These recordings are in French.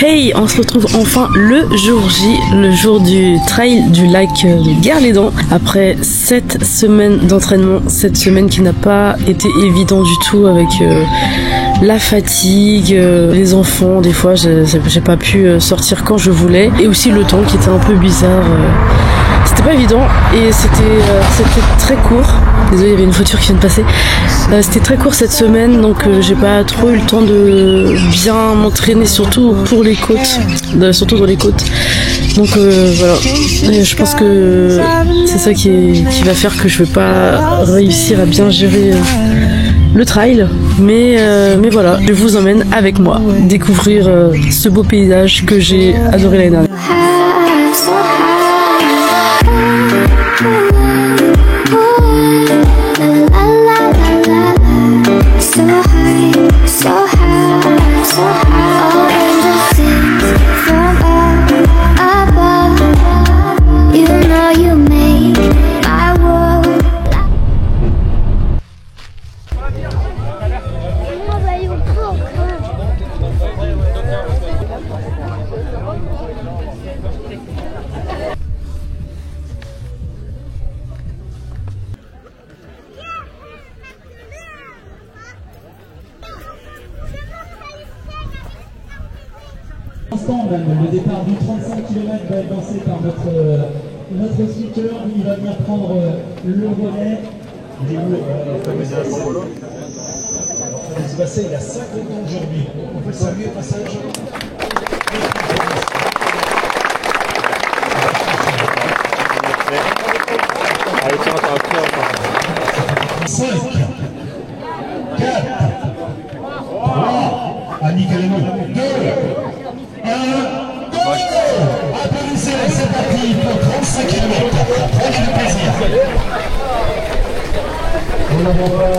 Hey, on se retrouve enfin le jour J, le jour du trail du lac de Guerlédan. Après 7 semaines d'entraînement, cette semaine qui n'a pas été évident du tout avec la fatigue, les enfants, des fois j'ai pas pu sortir quand je voulais, et aussi le temps qui était un peu bizarre. C'était pas évident et c'était très court. Désolé, il y avait une voiture qui vient de passer. C'était très court cette semaine, donc j'ai pas trop eu le temps de bien m'entraîner, surtout pour les côtes, surtout dans les côtes. Donc voilà, et je pense que c'est ça qui va faire que je vais pas réussir à bien gérer le trail, mais voilà, je vous emmène avec moi découvrir ce beau paysage que j'ai adoré l'année dernière. Le départ du 35 km va être lancé par notre instructeur. Il va venir prendre le relais. Il va se passer il y a 5 ans aujourd'hui. On peut le saluer au passage. Allez, tiens, attends, 5, 4, 3, Annick Aleno, 2, applaudissez, c'est parti pour 35 km. Prenez du plaisir. On n'avons pas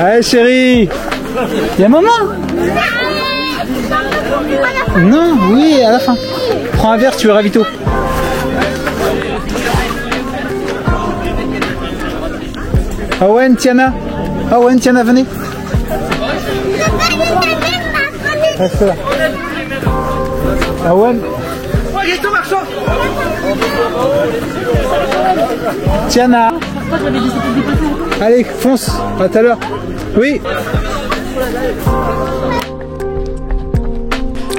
Allez chérie. Y'a maman? Non, oui, à la fin. Prends un verre, tu veux ravito. Owen, Tiana. Owen, Tiana, venez. Reste là. Owen. Tiana. Allez, fonce. À tout à l'heure. Oui.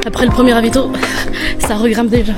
Après le premier ravito, ça regrimpe déjà.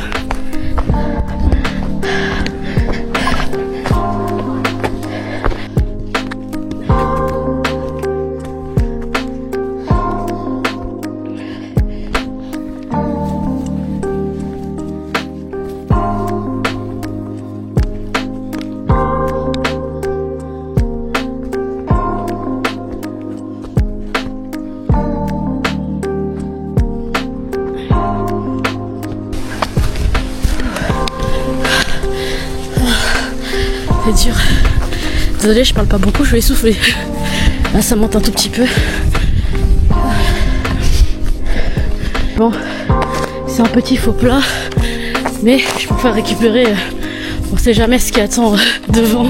C'est dur. Désolée, je parle pas beaucoup, je vais essouffler. Là, ça monte un tout petit peu. Bon, c'est un petit faux plat, mais je préfère récupérer. On sait jamais ce qui attend devant.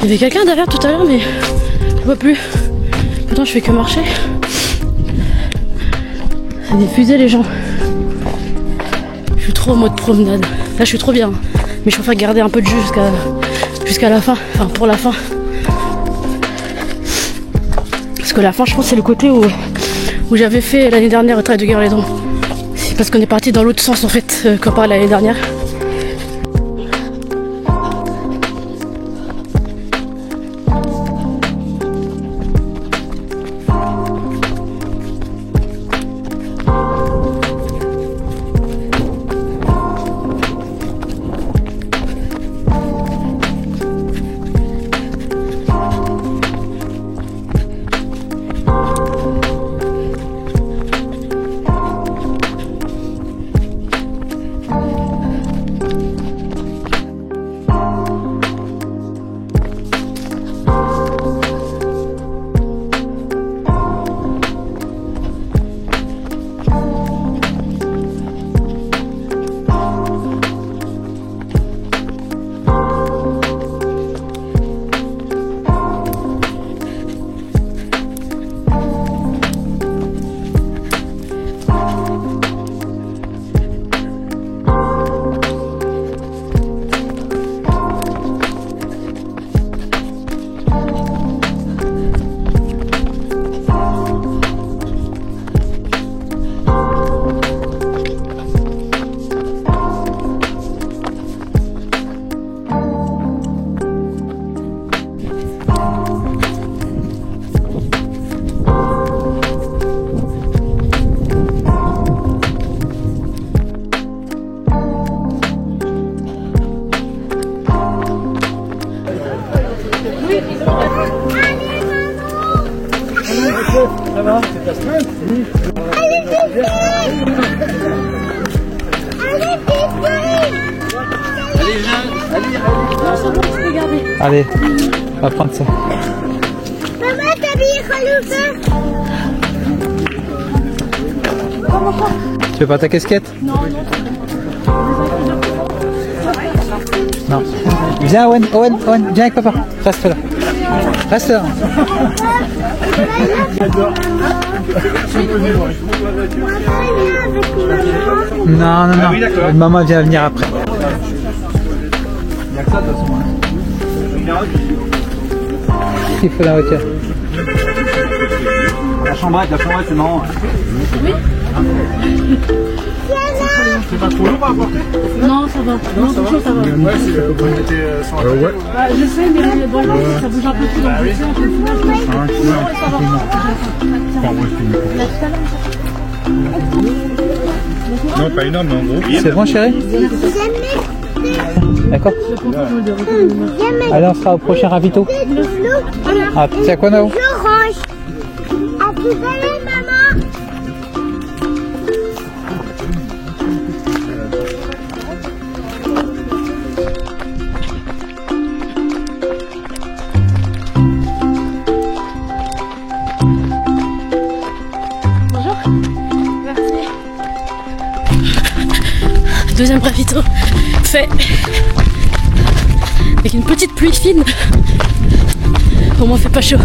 Il y avait quelqu'un derrière tout à l'heure, mais je vois plus. Pourtant, je fais que marcher. C'est des fusées, les gens. Je suis trop en mode promenade. Là, je suis trop bien. Mais je préfère garder un peu de jus jusqu'à la fin. Enfin, pour la fin. Parce que la fin, je pense, c'est le côté où j'avais fait l'année dernière le trail de Guerlédon. C'est parce qu'on est parti dans l'autre sens, en fait, comparé à l'année dernière. Ça va, c'est ta semaine? Oui. Allez, viens. Allez. Allez, on va prendre ça. Maman, t'as mis Khalifa? Tu veux pas ta casquette? Non. Non. Viens Owen, viens avec papa. Reste là. Reste là. Non. Maman vient venir après. Il y a que ça de toute façon. Il faut la voiture. La chambrette, c'est marrant. Oui. C'est pas trop lourd à apporter? Non, ça va. Non, ça va. Ouais, c'est le point qui était sans ouais. Bah, je sais, mais bon, ça bouge un peu plus dans le Non, pas énorme, mais en gros. C'est bon, chérie? D'accord. Allez, on sera au prochain ravito. Ah, c'est à quoi, Nao? L'orange. À tout à l'heure, maman. deuxième ravito fait. Avec une petite pluie fine. Au moins fait pas chaud.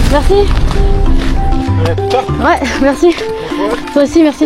Merci. Ouais, merci. Toi aussi, merci.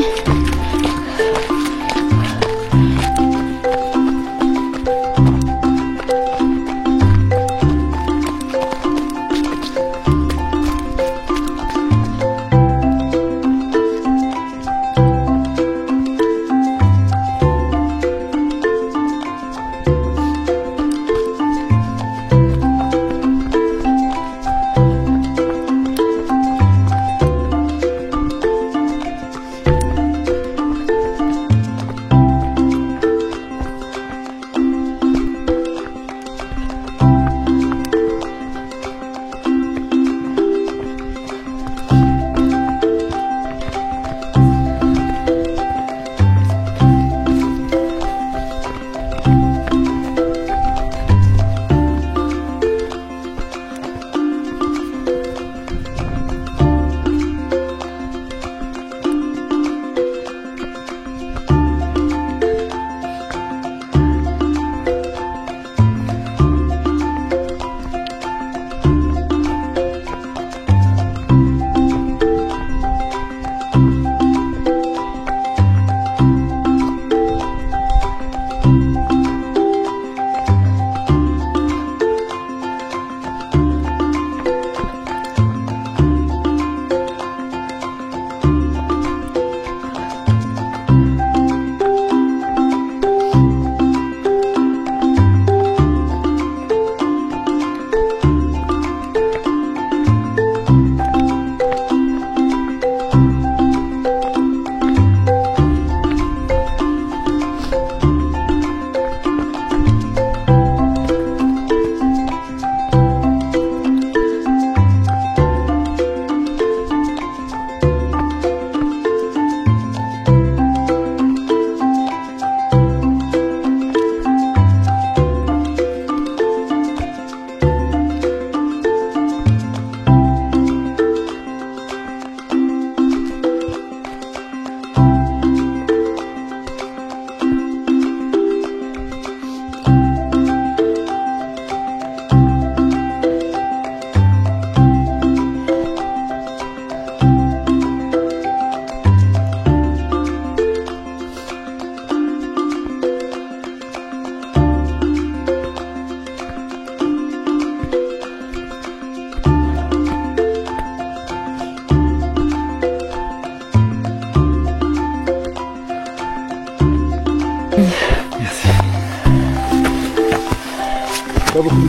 Pas beaucoup.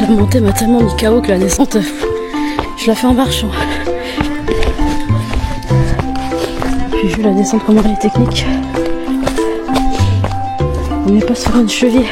La montée m'a tellement mis KO que la descente, je la fais en marchant. Puis vu la descente comment elle est technique, on n'est pas sur une cheville.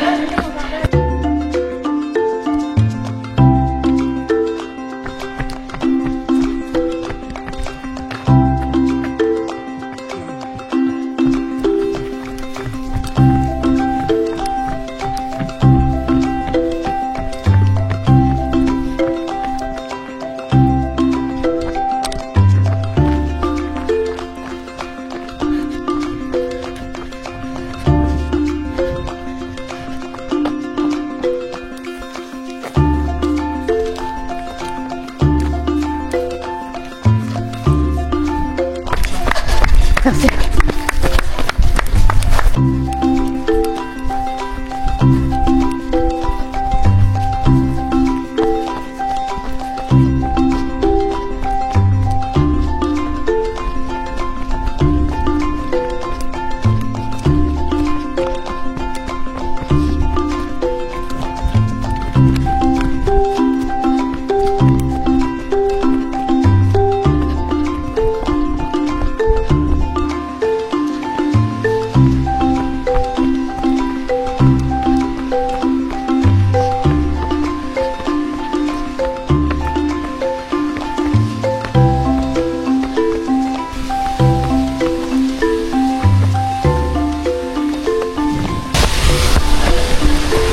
Merci.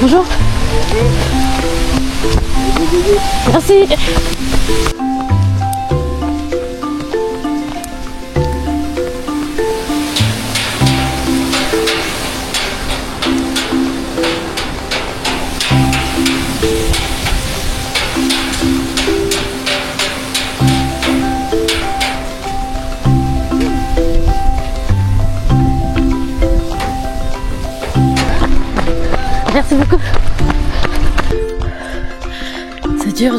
Bonjour. Merci. Merci beaucoup. C'est dur.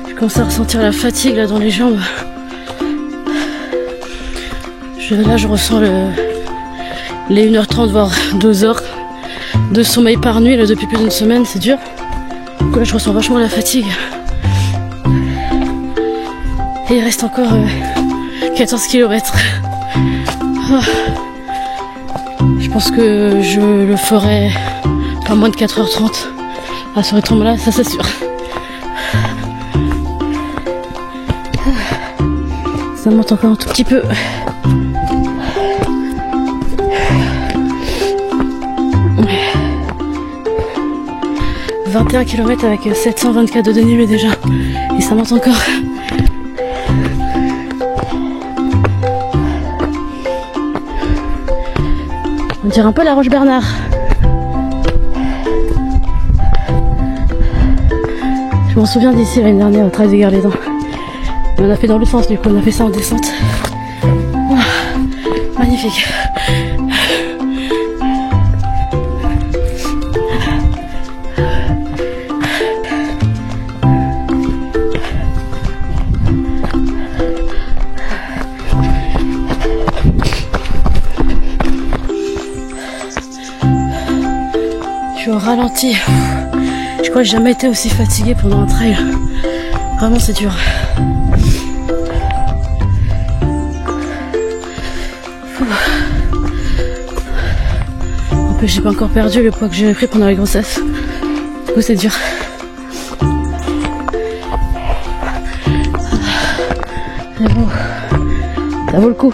Je commence à ressentir la fatigue là dans les jambes. Là je ressens les 1h30 voire 2h de sommeil par nuit là, depuis plus d'une semaine, c'est dur. Donc là je ressens vachement la fatigue. Et il reste encore 14 km. Je pense que je le ferai pas moins de 4h30 à ce rythme-là, ça c'est sûr. Ça monte encore un tout petit peu. « 21 km avec 724 de dénivelé déjà. Et ça monte encore. » On dirait un peu la Roche Bernard. Je m'en souviens d'ici l'année dernière au Trail des Gare-les-Dents. On a fait dans le sens du coup, on a fait ça en descente. Oh, magnifique. Je suis au ralenti. Je crois que j'ai jamais été aussi fatiguée pendant un trail. Vraiment c'est dur. En plus j'ai pas encore perdu le poids que j'avais pris pendant la grossesse. Du coup c'est dur. Mais bon, ça vaut le coup.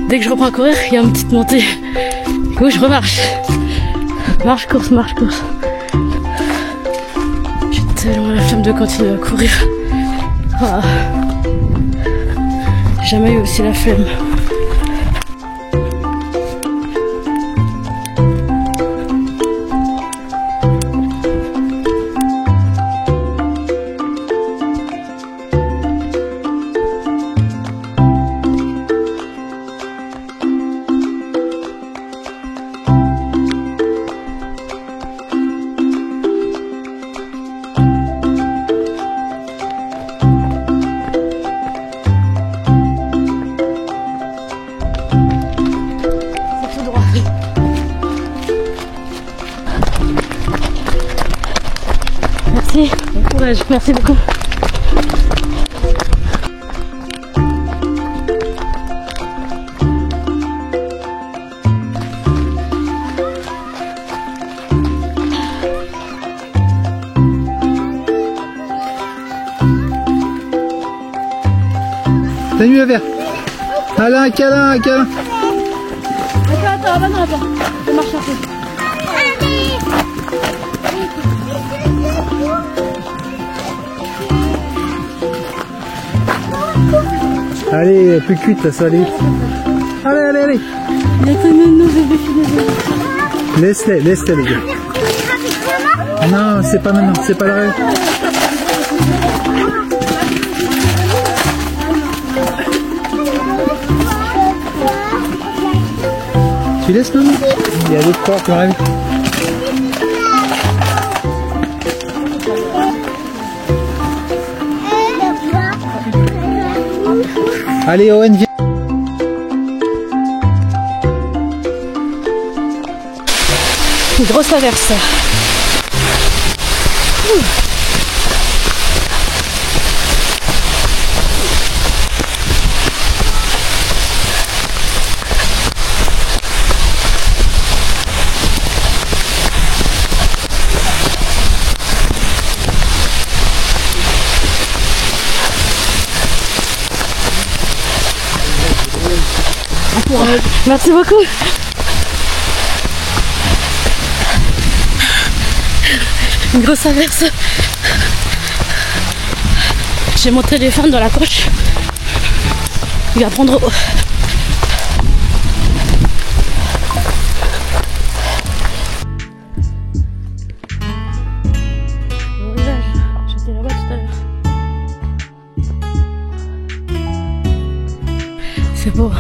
Dès que je reprends à courir, il y a une petite montée. Du coup, je remarche. Marche, course. J'ai tellement la flemme de continuer à courir. Ah. J'ai jamais eu aussi la flemme. Merci, bon courage, merci beaucoup. Salut le vert. Alain, câlin. Attends, non, je marche un peu. Allez, plus cuite là, ça allait. Allez. Il y a tellement de nos bébés, je suis désolée. Laisse-les les gars. Non, c'est pas maintenant, c'est pas la règle. Tu laisses maman? Il y a d'autres corps qui arrivent. Allez Owen, viens. Une grosse averse. Merci beaucoup. Une grosse averse. J'ai mon téléphone dans la poche. Il va prendre eau. Au rivage, j'étais là-bas tout à l'heure. C'est beau.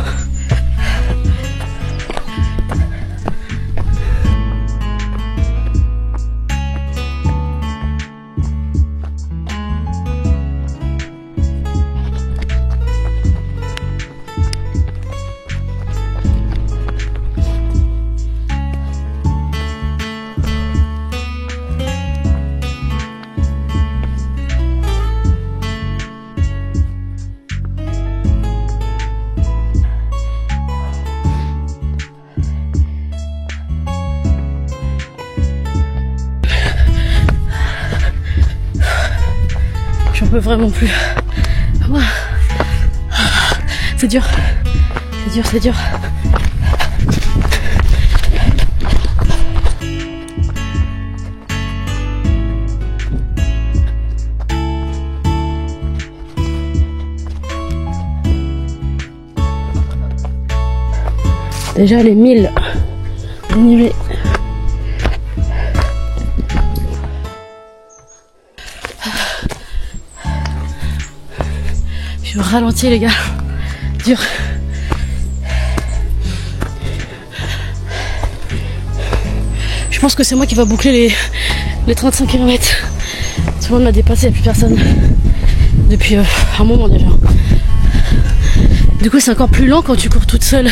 J'en peux vraiment plus. C'est dur. C'est dur, c'est dur. Déjà les 1000 animés. Je ralentis les gars. Dur. Je pense que c'est moi qui va boucler les 35 km. Tout le monde m'a dépassé, il n'y a plus personne. Depuis un moment déjà. Du coup c'est encore plus lent quand tu cours toute seule.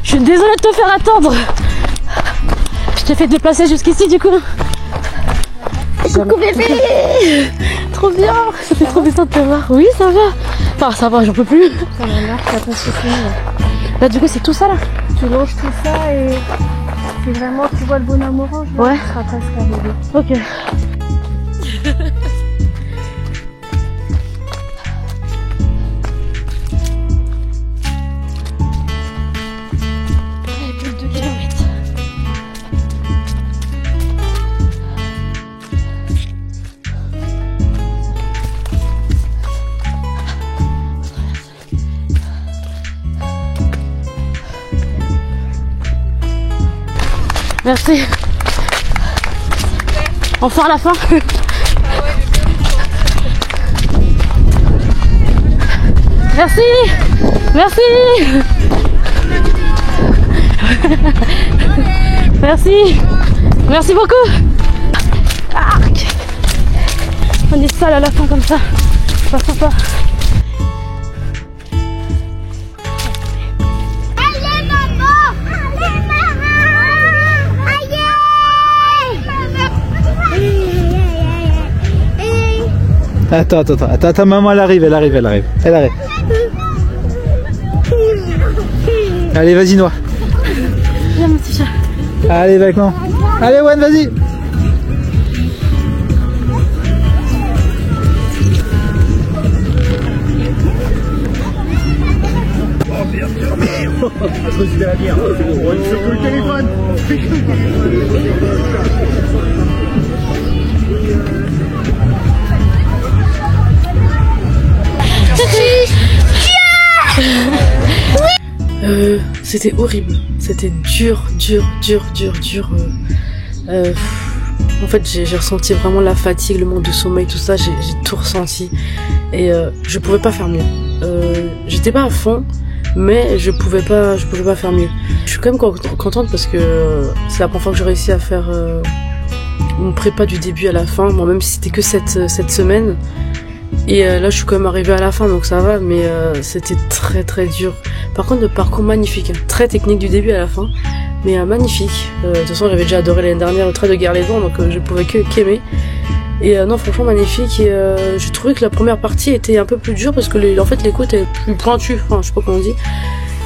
Je suis désolée de te faire attendre. Je t'ai fait déplacer jusqu'ici du coup. Coucou bébé. Trop bien. Ça fait trop bizarre de te voir. Oui ça va. Enfin ça va, j'en peux plus. Ça m'a marre, ça passe tout fini. Là du coup c'est tout ça là. Tu longes tout ça et c'est vraiment, tu vois le bonhomme orange là, Ouais. tu seras presque arrivé. Ok. Plus de 2 kilomètres. Merci. Enfin à la fin. Merci. Merci. Merci. Merci beaucoup. Arc. On est seul à la fin comme ça. C'est pas sympa. Allez maman. Allez maman. Attends, maman elle arrive. Allez, vas-y Noah. Viens mon petit chat. Allez, avec maman. Allez, Wen, vas-y. Surtout le téléphone. C'était horrible, c'était dur. En fait j'ai ressenti vraiment la fatigue, le manque de sommeil, tout ça, j'ai tout ressenti et je pouvais pas faire mieux. j'étais pas à fond, mais je pouvais pas faire mieux. Je suis quand même contente parce que c'est la première fois que j'ai réussi à faire une prépa du début à la fin, bon, même si c'était que cette semaine. Et là je suis quand même arrivée à la fin, donc ça va, mais c'était très très dur. Par contre, le parcours magnifique, hein, très technique du début à la fin, mais magnifique. De toute façon, j'avais déjà adoré l'année dernière le trail de Guerlédan, donc je pouvais qu'aimer. Et non, franchement magnifique. Et j'ai trouvé que la première partie était un peu plus dure parce que en fait les côtes étaient plus pointues, enfin je sais pas comment on dit.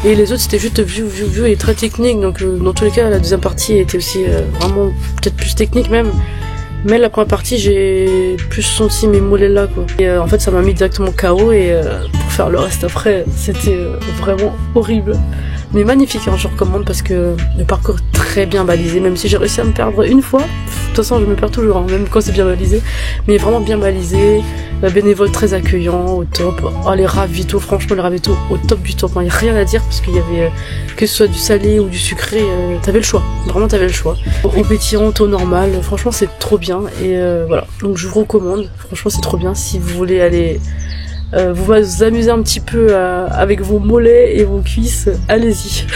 Et les autres c'était juste view et très technique. Donc dans tous les cas, la deuxième partie était aussi vraiment peut-être plus technique même. Mais la première partie, j'ai plus senti mes mollets là, quoi. Et en fait, ça m'a mis directement KO et pour faire le reste après, c'était vraiment horrible. Mais magnifique, hein, je recommande parce que le parcours est très bien balisé, même si j'ai réussi à me perdre une fois. De toute façon, je me perds toujours, hein, même quand c'est bien balisé. Mais vraiment bien balisé, bénévole très accueillant, au top. Oh, les ravitaux, franchement, les ravitaux au top du top. Il n'y a rien à dire parce qu'il y avait, que ce soit du salé ou du sucré, t'avais le choix. Vraiment, t'avais le choix. Au pétillant, au normal, franchement, c'est trop bien. Et voilà, donc je vous recommande. Franchement, c'est trop bien si vous voulez aller... vous amuser un petit peu avec vos mollets et vos cuisses, allez-y.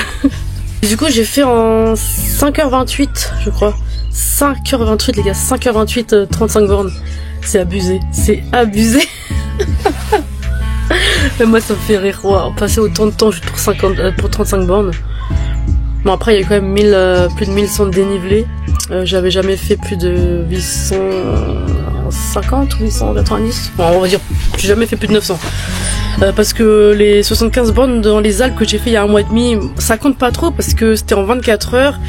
Du coup j'ai fait en 5h28 je crois, 5h28 les gars, 5h28 35 bornes, c'est abusé, c'est abusé. Mais moi ça me fait rire, wow, passer autant de temps juste pour 35 bornes. Bon après il y a quand même plus de 1100 de dénivelé, j'avais jamais fait plus de 850 ou 890, bon, on va dire j'ai jamais fait plus de 900 parce que les 75 bornes dans les Alpes que j'ai fait il y a un mois et demi, ça compte pas trop parce que c'était en 24 heures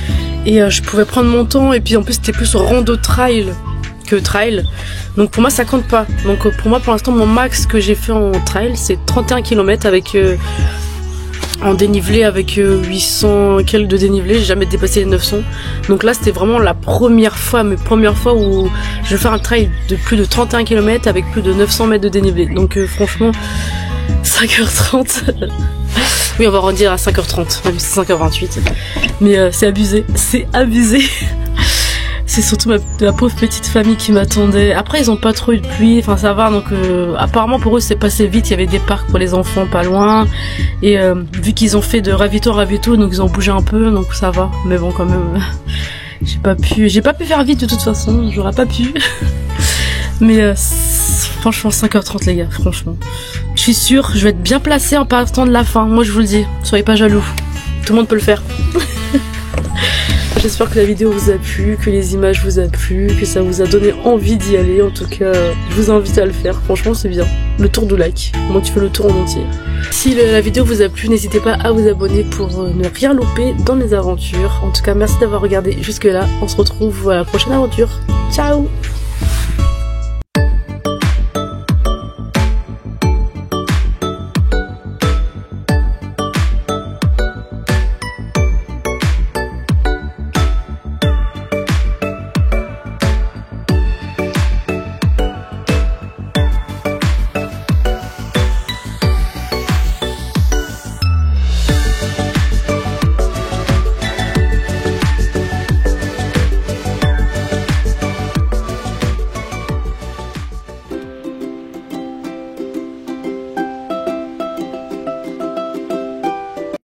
et je pouvais prendre mon temps et puis en plus c'était plus rando trail que trail, donc pour moi ça compte pas. Donc pour moi pour l'instant mon max que j'ai fait en trail c'est 31 km avec en dénivelé avec 800 quelques de dénivelé, j'ai jamais dépassé les 900. Donc là c'était vraiment la première fois où je vais faire un trail de plus de 31 km avec plus de 900 mètres de dénivelé. Donc franchement 5h30 oui on va redire à 5h30 même si c'est 5h28, mais c'est abusé, c'est abusé. C'est surtout ma pauvre petite famille qui m'attendait. Après ils ont pas trop eu de pluie, enfin ça va, donc apparemment pour eux c'est passé vite, il y avait des parcs pour les enfants pas loin, et vu qu'ils ont fait de ravito en ravito, donc ils ont bougé un peu, donc ça va, mais bon quand même j'ai pas pu faire vite de toute façon, j'aurais pas pu. Mais franchement 5h30 les gars, franchement je suis sûre je vais être bien placée en partant de la fin, moi je vous le dis, soyez pas jaloux, tout le monde peut le faire. J'espère que la vidéo vous a plu, que les images vous a plu, que ça vous a donné envie d'y aller. En tout cas, je vous invite à le faire. Franchement, c'est bien. Le tour du lac. Moi, tu fais le tour en entier. Si la vidéo vous a plu, n'hésitez pas à vous abonner pour ne rien louper dans mes aventures. En tout cas, merci d'avoir regardé jusque là. On se retrouve à la prochaine aventure. Ciao!